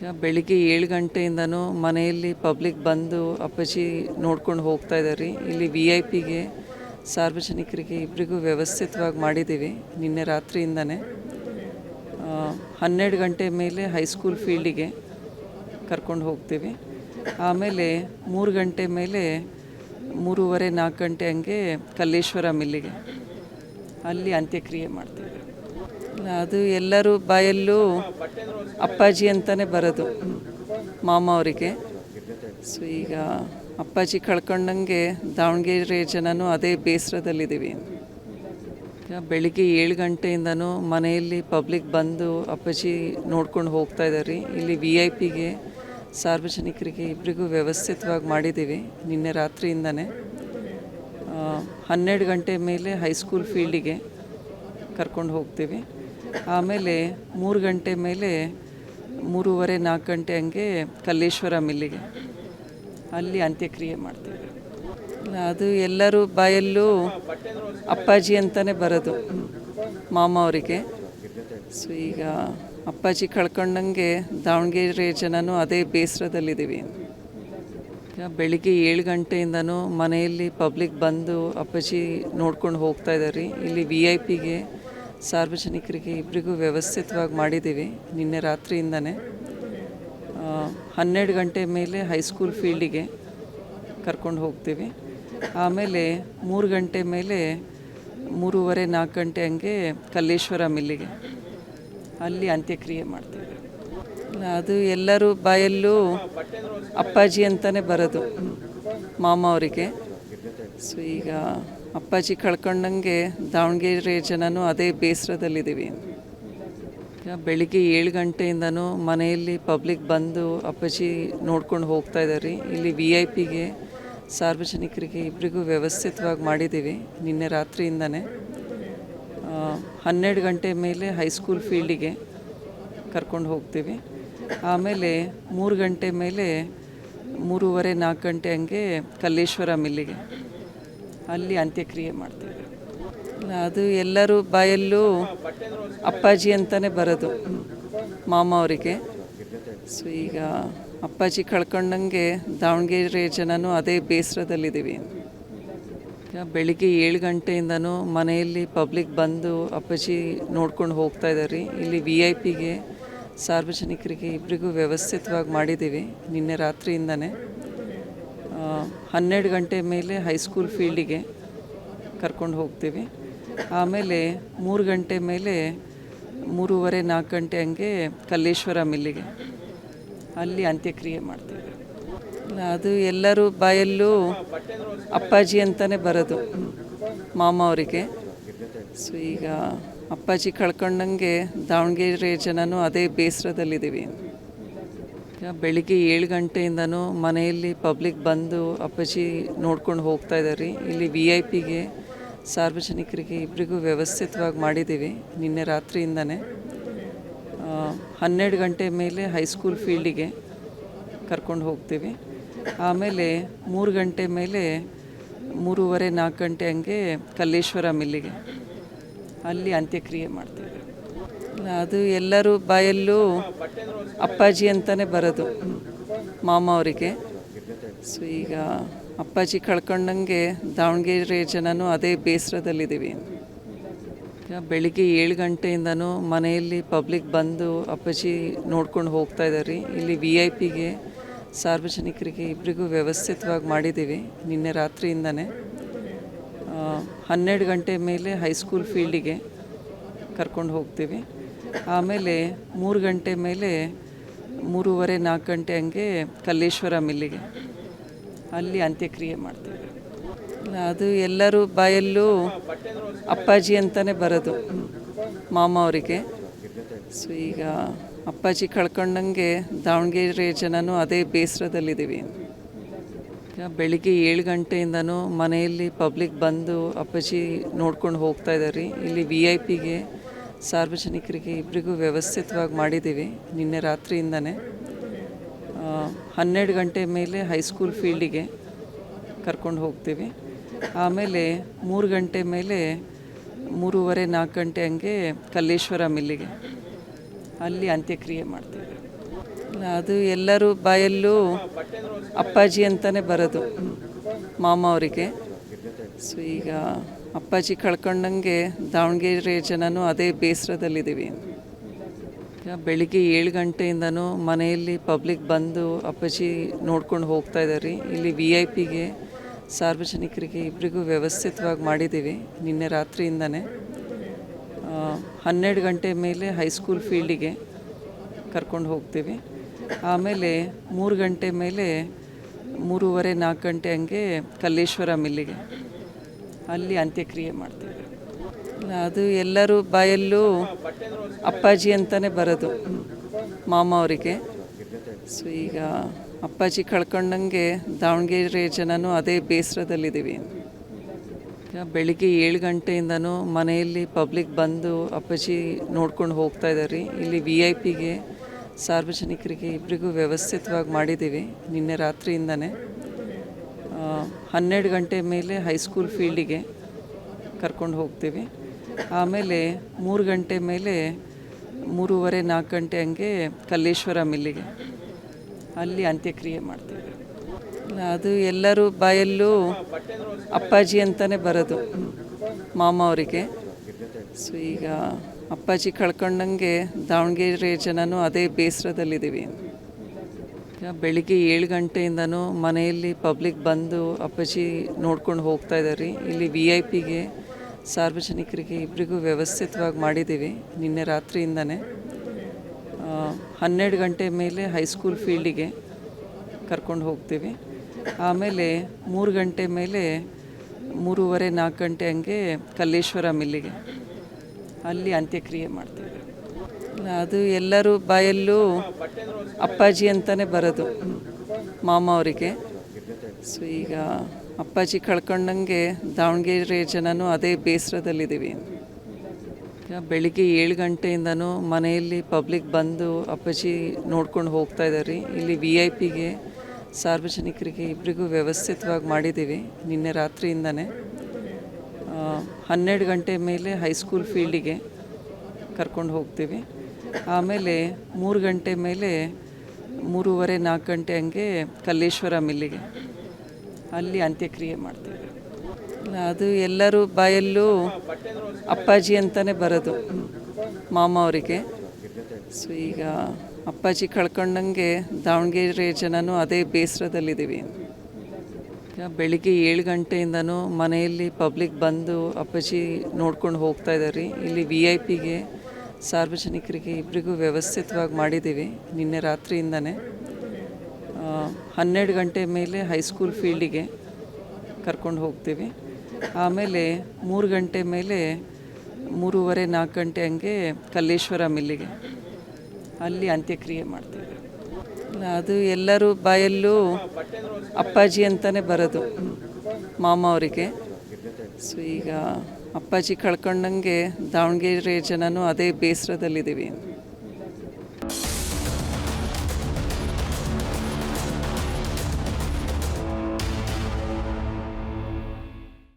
ಈಗ ಬೆಳಿಗ್ಗೆ 7 ಗಂಟೆಯಿಂದನೂ ಮನೆಯಲ್ಲಿ ಪಬ್ಲಿಕ್ ಬಂದು ಅಪ್ಪಾಜಿ ನೋಡ್ಕೊಂಡು ಹೋಗ್ತಾ ಇದ್ದಾರೆ. ಇಲ್ಲಿ VIP ಗೆ ಸಾರ್ವಜನಿಕರಿಗೆ ಇಬ್ಬರಿಗೂ ವ್ಯವಸ್ಥಿತವಾಗಿ ಮಾಡಿದ್ದೀವಿ ನಿನ್ನೆ ರಾತ್ರಿಯಿಂದನೇ. 12 ಗಂಟೆ ಮೇಲೆ ಹೈಸ್ಕೂಲ್ ಫೀಲ್ಡಿಗೆ ಕರ್ಕೊಂಡು ಹೋಗ್ತೀವಿ. ಆಮೇಲೆ 3 ಗಂಟೆ ಮೇಲೆ 3:30 4 ಗಂಟೆ ಹಂಗೆ ಕಲ್ಲೇಶ್ವರ ಮಿಲ್ಲಿಗೆ ಅಲ್ಲಿ ಅಂತ್ಯಕ್ರಿಯೆ ಮಾಡ್ತೀವಿ. ಅದು ಎಲ್ಲರೂ ಬಾಯಲ್ಲೂ ಅಪ್ಪಾಜಿ ಅಂತಲೇ ಬರೋದು ಮಾಮ ಅವರಿಗೆ. ಸೊ ಈಗ ಅಪ್ಪಾಜಿ ಕಳ್ಕೊಂಡಂಗೆ ದಾವಣಗೆರೆ ಜನನೂ ಅದೇ ಬೇಸರದಲ್ಲಿದ್ದೀವಿ. ಈಗ ಬೆಳಿಗ್ಗೆ 7 ಗಂಟೆಯಿಂದನೂ ಮನೆಯಲ್ಲಿ ಪಬ್ಲಿಕ್ ಬಂದು ಅಪ್ಪಾಜಿ ನೋಡ್ಕೊಂಡು ಹೋಗ್ತಾ ಇದ್ದಾರೆ. ಇಲ್ಲಿ VIP ಗೆ ಸಾರ್ವಜನಿಕರಿಗೆ ಇಬ್ಬರಿಗೂ ವ್ಯವಸ್ಥಿತವಾಗಿ ಮಾಡಿದ್ದೀವಿ ನಿನ್ನೆ ರಾತ್ರಿಯಿಂದನೇ. 12 ಗಂಟೆ ಮೇಲೆ ಹೈಸ್ಕೂಲ್ ಫೀಲ್ಡಿಗೆ ಕರ್ಕೊಂಡು ಹೋಗ್ತೀವಿ. ಆಮೇಲೆ 3 ಗಂಟೆ ಮೇಲೆ 3:30 4 ಗಂಟೆ ಹಂಗೆ ಕಲ್ಲೇಶ್ವರ ಮಿಲ್ಲಿಗೆ ಅಲ್ಲಿ ಅಂತ್ಯಕ್ರಿಯೆ ಮಾಡ್ತೀವಿ. ಅದು ಎಲ್ಲರೂ ಬಾಯಲ್ಲೂ ಅಪ್ಪಾಜಿ ಅಂತಲೇ ಬರೋದು ಮಾಮ ಅವರಿಗೆ. ಸೊ ಈಗ ಅಪ್ಪಾಜಿ ಕಳ್ಕೊಂಡಂಗೆ ದಾವಣಗೆರೆ ಜನನೂ ಅದೇ ಬೇಸರದಲ್ಲಿದ್ದೀವಿ. ಈಗ ಬೆಳಿಗ್ಗೆ 7 ಗಂಟೆಯಿಂದನೂ ಮನೆಯಲ್ಲಿ ಪಬ್ಲಿಕ್ ಬಂದು ಅಪ್ಪಾಜಿ ನೋಡ್ಕೊಂಡು ಹೋಗ್ತಾ ಇದ್ದಾರೆ. ಇಲ್ಲಿ VIP ಗೆ ಸಾರ್ವಜನಿಕರಿಗೆ ಇಬ್ಬರಿಗೂ ವ್ಯವಸ್ಥಿತವಾಗಿ ಮಾಡಿದ್ದೀವಿ ನಿನ್ನೆ ರಾತ್ರಿಯಿಂದನೇ. 12 ಗಂಟೆ ಮೇಲೆ ಹೈಸ್ಕೂಲ್ ಫೀಲ್ಡಿಗೆ ಕರ್ಕೊಂಡು ಹೋಗ್ತೀವಿ. ಆಮೇಲೆ 3 ಗಂಟೆ ಮೇಲೆ 3:30 4 ಗಂಟೆ ಹಂಗೆ ಕಲ್ಲೇಶ್ವರ ಮಿಲ್ಲಿಗೆ ಅಲ್ಲಿ ಅಂತ್ಯಕ್ರಿಯೆ ಮಾಡ್ತೀವಿ. ಅದು ಎಲ್ಲರೂ ಬಾಯಲ್ಲೂ ಅಪ್ಪಾಜಿ ಅಂತಲೇ ಬರೋದು ಮಾಮ ಅವರಿಗೆ. ಸೊ ಈಗ ಅಪ್ಪಾಜಿ ಕಳ್ಕೊಂಡಂಗೆ ದಾವಣಗೆರೆ ಜನನೂ ಅದೇ ಬೇಸರದಲ್ಲಿದ್ದೀವಿ. ಈಗ ಬೆಳಿಗ್ಗೆ 7 ಗಂಟೆಯಿಂದನೂ ಮನೆಯಲ್ಲಿ ಪಬ್ಲಿಕ್ ಬಂದು ಅಪ್ಪಾಜಿ ನೋಡ್ಕೊಂಡು ಹೋಗ್ತಾ ಇದ್ದಾರೆ. ಇಲ್ಲಿ VIP ಗೆ ಸಾರ್ವಜನಿಕರಿಗೆ ಇಬ್ಬರಿಗೂ ವ್ಯವಸ್ಥಿತವಾಗಿ ಮಾಡಿದ್ದೀವಿ ನಿನ್ನೆ ರಾತ್ರಿಯಿಂದನೇ. 12 ಗಂಟೆ ಮೇಲೆ ಹೈಸ್ಕೂಲ್ ಫೀಲ್ಡಿಗೆ ಕರ್ಕೊಂಡು ಹೋಗ್ತೀವಿ. ಆಮೇಲೆ 3 ಗಂಟೆ ಮೇಲೆ 3:30 4 ಗಂಟೆ ಹಂಗೆ ಕಲ್ಲೇಶ್ವರ ಮಿಲ್ಲಿಗೆ ಅಲ್ಲಿ ಅಂತ್ಯಕ್ರಿಯೆ ಮಾಡ್ತೀವಿ. ಅದು ಎಲ್ಲರೂ ಬಾಯಲ್ಲೂ ಅಪ್ಪಾಜಿ ಅಂತಲೇ ಬರೋದು ಮಾಮ ಅವರಿಗೆ. ಸೊ ಈಗ ಅಪ್ಪಾಜಿ ಕಳ್ಕೊಂಡಂಗೆ ದಾವಣಗೆರೆ ಜನನೂ ಅದೇ ಬೇಸರದಲ್ಲಿದ್ದೀವಿ. ಈಗ ಬೆಳಿಗ್ಗೆ 7 ಗಂಟೆಯಿಂದನೂ ಮನೆಯಲ್ಲಿ ಪಬ್ಲಿಕ್ ಬಂದು ಅಪ್ಪಾಜಿ ನೋಡ್ಕೊಂಡು ಹೋಗ್ತಾ ಇದ್ದಾರೆ. ಇಲ್ಲಿ VIP ಗೆ ಸಾರ್ವಜನಿಕರಿಗೆ ಇಬ್ಬರಿಗೂ ವ್ಯವಸ್ಥಿತವಾಗಿ ಮಾಡಿದ್ದೀವಿ ನಿನ್ನೆ ರಾತ್ರಿಯಿಂದನೇ. 12 ಗಂಟೆ ಮೇಲೆ ಹೈಸ್ಕೂಲ್ ಫೀಲ್ಡಿಗೆ ಕರ್ಕೊಂಡು ಹೋಗ್ತೀವಿ. ಆಮೇಲೆ 3 ಗಂಟೆ ಮೇಲೆ 3:30 4 ಗಂಟೆ ಹಂಗೆ ಕಲ್ಲೇಶ್ವರ ಮಿಲ್ಲಿಗೆ ಅಲ್ಲಿ ಅಂತ್ಯಕ್ರಿಯೆ ಮಾಡ್ತೀವಿ. ಅದು ಎಲ್ಲರೂ ಬಾಯಲ್ಲೂ ಅಪ್ಪಾಜಿ ಅಂತಲೇ ಬರೋದು ಮಾಮ ಅವರಿಗೆ. ಸೊ ಈಗ ಅಪ್ಪಾಜಿ ಕಳ್ಕೊಂಡಂಗೆ ದಾವಣಗೆರೆ ಜನನೂ ಅದೇ ಬೇಸರದಲ್ಲಿದ್ದೀವಿ. ಈಗ ಬೆಳಿಗ್ಗೆ 7 ಗಂಟೆಯಿಂದನೂ ಮನೆಯಲ್ಲಿ ಪಬ್ಲಿಕ್ ಬಂದು ಅಪ್ಪಾಜಿ ನೋಡ್ಕೊಂಡು ಹೋಗ್ತಾ ಇದ್ದಾರೆ. ಇಲ್ಲಿ VIP ಗೆ ಸಾರ್ವಜನಿಕರಿಗೆ ಇಬ್ಬರಿಗೂ ವ್ಯವಸ್ಥಿತವಾಗಿ ಮಾಡಿದ್ದೀವಿ ನಿನ್ನೆ ರಾತ್ರಿಯಿಂದನೇ. 12 ಗಂಟೆ ಮೇಲೆ ಹೈಸ್ಕೂಲ್ ಫೀಲ್ಡಿಗೆ ಕರ್ಕೊಂಡು ಹೋಗ್ತೀವಿ. ಆಮೇಲೆ 3 ಗಂಟೆ ಮೇಲೆ 3:30 4 ಗಂಟೆ ಹಂಗೆ ಕಲ್ಲೇಶ್ವರ ಮಿಲ್ಲಿಗೆ ಅಲ್ಲಿ ಅಂತ್ಯಕ್ರಿಯೆ ಮಾಡ್ತೀವಿ. ಅದು ಎಲ್ಲರೂ ಬಾಯಲ್ಲೂ ಅಪ್ಪಾಜಿ ಅಂತಲೇ ಬರೋದು ಮಾಮ ಅವರಿಗೆ. ಸೊ ಈಗ ಅಪ್ಪಾಜಿ ಕಳ್ಕೊಂಡಂಗೆ ದಾವಣಗೆರೆ ಜನನೂ ಅದೇ ಬೇಸರದಲ್ಲಿದ್ದೀವಿ. ಈಗ ಬೆಳಿಗ್ಗೆ 7 ಗಂಟೆಯಿಂದನೂ ಮನೆಯಲ್ಲಿ ಪಬ್ಲಿಕ್ ಬಂದು ಅಪ್ಪಾಜಿ ನೋಡ್ಕೊಂಡು ಹೋಗ್ತಾ ಇದ್ದಾರೆ. ಇಲ್ಲಿ VIP ಗೆ ಸಾರ್ವಜನಿಕರಿಗೆ ಇಬ್ಬರಿಗೂ ವ್ಯವಸ್ಥಿತವಾಗಿ ಮಾಡಿದ್ದೀವಿ ನಿನ್ನೆ ರಾತ್ರಿಯಿಂದನೇ. 12 ಗಂಟೆ ಮೇಲೆ ಹೈಸ್ಕೂಲ್ ಫೀಲ್ಡಿಗೆ ಕರ್ಕೊಂಡು ಹೋಗ್ತೀವಿ. ಆಮೇಲೆ 3 ಗಂಟೆ ಮೇಲೆ 3:30 4 ಗಂಟೆ ಹಂಗೆ ಕಲ್ಲೇಶ್ವರ ಮಿಲ್ಲಿಗೆ ಅಲ್ಲಿ ಅಂತ್ಯಕ್ರಿಯೆ ಮಾಡ್ತೀವಿ. ಅದು ಎಲ್ಲರೂ ಬಾಯಲ್ಲೂ ಅಪ್ಪಾಜಿ ಅಂತಲೇ ಬರೋದು ಮಾಮ ಅವರಿಗೆ. ಸೊ ಈಗ ಅಪ್ಪಾಜಿ ಕಳ್ಕೊಂಡಂಗೆ ದಾವಣಗೆರೆ ಜನನೂ ಅದೇ ಬೇಸರದಲ್ಲಿದ್ದೀವಿ. ಈಗ ಬೆಳಿಗ್ಗೆ 7 ಗಂಟೆಯಿಂದನೂ ಮನೆಯಲ್ಲಿ ಪಬ್ಲಿಕ್ ಬಂದು ಅಪ್ಪಾಜಿ ನೋಡ್ಕೊಂಡು ಹೋಗ್ತಾ ಇದ್ದಾರೆ. ಇಲ್ಲಿ VIP ಗೆ ಸಾರ್ವಜನಿಕರಿಗೆ ಇಬ್ಬರಿಗೂ ವ್ಯವಸ್ಥಿತವಾಗಿ ಮಾಡಿದ್ದೀವಿ ನಿನ್ನೆ ರಾತ್ರಿಯಿಂದನೇ. 12 ಗಂಟೆ ಮೇಲೆ ಹೈಸ್ಕೂಲ್ ಫೀಲ್ಡಿಗೆ ಕರ್ಕೊಂಡು ಹೋಗ್ತೀವಿ. ಆಮೇಲೆ 3 ಗಂಟೆ ಮೇಲೆ 3:30 4 ಗಂಟೆ ಹಂಗೆ ಕಲ್ಲೇಶ್ವರ ಮಿಲ್ಲಿಗೆ ಅಲ್ಲಿ ಅಂತ್ಯಕ್ರಿಯೆ ಮಾಡ್ತೀವಿ. ಅದು ಎಲ್ಲರೂ ಬಾಯಲ್ಲೂ ಅಪ್ಪಾಜಿ ಅಂತಲೇ ಬರೋದು ಮಾಮ ಅವರಿಗೆ. ಸೊ ಈಗ ಅಪ್ಪಾಜಿ ಕಳ್ಕೊಂಡಂಗೆ ದಾವಣಗೆರೆ ಜನನೂ ಅದೇ ಬೇಸರದಲ್ಲಿದ್ದೀವಿ. ಈಗ ಬೆಳಿಗ್ಗೆ 7 ಗಂಟೆಯಿಂದನೂ ಮನೆಯಲ್ಲಿ ಪಬ್ಲಿಕ್ ಬಂದು ಅಪ್ಪಾಜಿ ನೋಡ್ಕೊಂಡು ಹೋಗ್ತಾ ಇದ್ದಾರೆ. ಇಲ್ಲಿ VIP ಗೆ ಸಾರ್ವಜನಿಕರಿಗೆ ಇಬ್ಬರಿಗೂ ವ್ಯವಸ್ಥಿತವಾಗಿ ಮಾಡಿದ್ದೀವಿ ನಿನ್ನೆ ರಾತ್ರಿಯಿಂದನೇ. 12 ಗಂಟೆ ಮೇಲೆ ಹೈಸ್ಕೂಲ್ ಫೀಲ್ಡಿಗೆ ಕರ್ಕೊಂಡು ಹೋಗ್ತೀವಿ. ಆಮೇಲೆ 3 ಗಂಟೆ ಮೇಲೆ 3:30, 4 ಗಂಟೆ ಹಂಗೆ ಕಲ್ಲೇಶ್ವರ ಮಿಲ್ಲಿಗೆ ಅಲ್ಲಿ ಅಂತ್ಯಕ್ರಿಯೆ ಮಾಡ್ತೀವಿ. ಅದು ಎಲ್ಲರೂ ಬಾಯಲ್ಲೂ ಅಪ್ಪಾಜಿ ಅಂತಲೇ ಬರೋದು ಮಾಮ ಅವರಿಗೆ. ಸೊ ಈಗ ಅಪ್ಪಾಜಿ ಕಳ್ಕೊಂಡಂಗೆ ದಾವಣಗೆರೆ ಜನನೂ ಅದೇ ಬೇಸರದಲ್ಲಿದ್ದೀವಿ. ಈಗ ಬೆಳಿಗ್ಗೆ 7 ಗಂಟೆಯಿಂದನೂ ಮನೆಯಲ್ಲಿ ಪಬ್ಲಿಕ್ ಬಂದು ಅಪ್ಪಾಜಿ ನೋಡ್ಕೊಂಡು ಹೋಗ್ತಾ ಇದ್ದಾರೆ. ಇಲ್ಲಿ VIP ಗೆ ಸಾರ್ವಜನಿಕರಿಗೆ ಇಬ್ಬರಿಗೂ ವ್ಯವಸ್ಥಿತವಾಗಿ ಮಾಡಿದ್ದೀವಿ ನಿನ್ನೆ ರಾತ್ರಿಯಿಂದನೇ. 12 ಗಂಟೆ ಮೇಲೆ ಹೈಸ್ಕೂಲ್ ಫೀಲ್ಡಿಗೆ ಕರ್ಕೊಂಡು ಹೋಗ್ತೀವಿ. ಆಮೇಲೆ 3 ಗಂಟೆ ಮೇಲೆ 3:30, 4 ಗಂಟೆ ಹಂಗೆ ಕಲ್ಲೇಶ್ವರ ಮಿಲ್ಲಿಗೆ ಅಲ್ಲಿ ಅಂತ್ಯಕ್ರಿಯೆ ಮಾಡ್ತೀವಿ. ಅದು ಎಲ್ಲರೂ ಬಾಯಲ್ಲೂ ಅಪ್ಪಾಜಿ ಅಂತಲೇ ಬರೋದು ಮಾಮ ಅವರಿಗೆ. ಸೊ ಈಗ ಅಪ್ಪಾಜಿ ಕಳ್ಕೊಂಡಂಗೆ ದಾವಣಗೆರೆ ಜನನೂ ಅದೇ ಬೇಸರದಲ್ಲಿದ್ದೀವಿ. ಈಗ ಬೆಳಿಗ್ಗೆ 7 ಗಂಟೆಯಿಂದನೂ ಮನೆಯಲ್ಲಿ ಪಬ್ಲಿಕ್ ಬಂದು ಅಪ್ಪಾಜಿ ನೋಡ್ಕೊಂಡು ಹೋಗ್ತಾ ಇದ್ದಾರೆ. ಇಲ್ಲಿ VIP ಗೆ ಸಾರ್ವಜನಿಕರಿಗೆ ಇಬ್ಬರಿಗೂ ವ್ಯವಸ್ಥಿತವಾಗಿ ಮಾಡಿದ್ದೀವಿ ನಿನ್ನೆ ರಾತ್ರಿಯಿಂದನೇ. 12 ಗಂಟೆ ಮೇಲೆ ಹೈಸ್ಕೂಲ್ ಫೀಲ್ಡಿಗೆ ಕರ್ಕೊಂಡು ಹೋಗ್ತೀವಿ. ಆಮೇಲೆ 3 ಗಂಟೆ ಮೇಲೆ 3:30, 4 ಗಂಟೆ ಹಂಗೆ ಕಲ್ಲೇಶ್ವರ ಮಿಲ್ಲಿಗೆ ಅಲ್ಲಿ ಅಂತ್ಯಕ್ರಿಯೆ ಮಾಡ್ತೀವಿ. ಅದು ಎಲ್ಲರೂ ಬಾಯಲ್ಲೂ ಅಪ್ಪಾಜಿ ಅಂತಲೇ ಬರೋದು ಮಾಮ ಅವರಿಗೆ. ಸೊ ಈಗ ಅಪ್ಪಾಜಿ ಕಳ್ಕೊಂಡಂಗೆ ದಾವಣಗೆರೆ ಜನನೂ ಅದೇ ಬೇಸರದಲ್ಲಿದ್ದೀವಿ. ಈಗ ಬೆಳಿಗ್ಗೆ 7 ಗಂಟೆಯಿಂದನೂ ಮನೆಯಲ್ಲಿ ಪಬ್ಲಿಕ್ ಬಂದು ಅಪ್ಪಾಜಿ ನೋಡ್ಕೊಂಡು ಹೋಗ್ತಾ ಇದ್ದಾರೆ. ಇಲ್ಲಿ VIP ಗೆ ಸಾರ್ವಜನಿಕರಿಗೆ ಇಬ್ಬರಿಗೂ ವ್ಯವಸ್ಥಿತವಾಗಿ ಮಾಡಿದ್ದೀವಿ ನಿನ್ನೆ ರಾತ್ರಿಯಿಂದನೇ. 12 ಗಂಟೆ ಮೇಲೆ ಹೈಸ್ಕೂಲ್ ಫೀಲ್ಡಿಗೆ ಕರ್ಕೊಂಡು ಹೋಗ್ತೀವಿ. ಆಮೇಲೆ 3 ಗಂಟೆ ಮೇಲೆ 3:30, 4 ಗಂಟೆ ಹಂಗೆ ಕಲ್ಲೇಶ್ವರ ಮಿಲ್ಲಿಗೆ ಅಲ್ಲಿ ಅಂತ್ಯಕ್ರಿಯೆ ಮಾಡ್ತೀವಿ. ಅದು ಎಲ್ಲರೂ ಬಾಯಲ್ಲೂ ಅಪ್ಪಾಜಿ ಅಂತಲೇ ಬರೋದು ಮಾಮ ಅವರಿಗೆ. ಸೊ ಈಗ ಅಪ್ಪಾಜಿ ಕಳ್ಕೊಂಡಂಗೆ ದಾವಣಗೆರೆ ಜನನೂ ಅದೇ ಬೇಸರದಲ್ಲಿದ್ದೀವಿ. ಈಗ ಬೆಳಿಗ್ಗೆ 7 ಗಂಟೆಯಿಂದನೂ ಮನೆಯಲ್ಲಿ ಪಬ್ಲಿಕ್ ಬಂದು ಅಪ್ಪಾಜಿ ನೋಡ್ಕೊಂಡು ಹೋಗ್ತಾ ಇದ್ದಾರೆ. ಇಲ್ಲಿ VIP ಗೆ ಸಾರ್ವಜನಿಕರಿಗೆ ಇಬ್ಬರಿಗೂ ವ್ಯವಸ್ಥಿತವಾಗಿ ಮಾಡಿದ್ದೀವಿ ನಿನ್ನೆ ರಾತ್ರಿಯಿಂದನೇ. 12 ಗಂಟೆ ಮೇಲೆ ಹೈಸ್ಕೂಲ್ ಫೀಲ್ಡಿಗೆ ಕರ್ಕೊಂಡು ಹೋಗ್ತೀವಿ. ಆಮೇಲೆ 3 ಗಂಟೆ ಮೇಲೆ 3:30, 4 ಗಂಟೆ ಹಂಗೆ ಕಲ್ಲೇಶ್ವರ ಮಿಲ್ಲಿಗೆ ಅಲ್ಲಿ ಅಂತ್ಯಕ್ರಿಯೆ ಮಾಡ್ತೀವಿ. ಅದು ಎಲ್ಲರೂ ಬಾಯಲ್ಲೂ ಅಪ್ಪಾಜಿ ಅಂತಲೇ ಬರೋದು ಮಾಮ ಅವರಿಗೆ. ಸೊ ಈಗ ಅಪ್ಪಾಜಿ ಕಳ್ಕೊಂಡಂಗೆ ದಾವಣಗೆರೆ ಜನನೂ ಅದೇ ಬೇಸರದಲ್ಲಿದ್ದೀವಿ.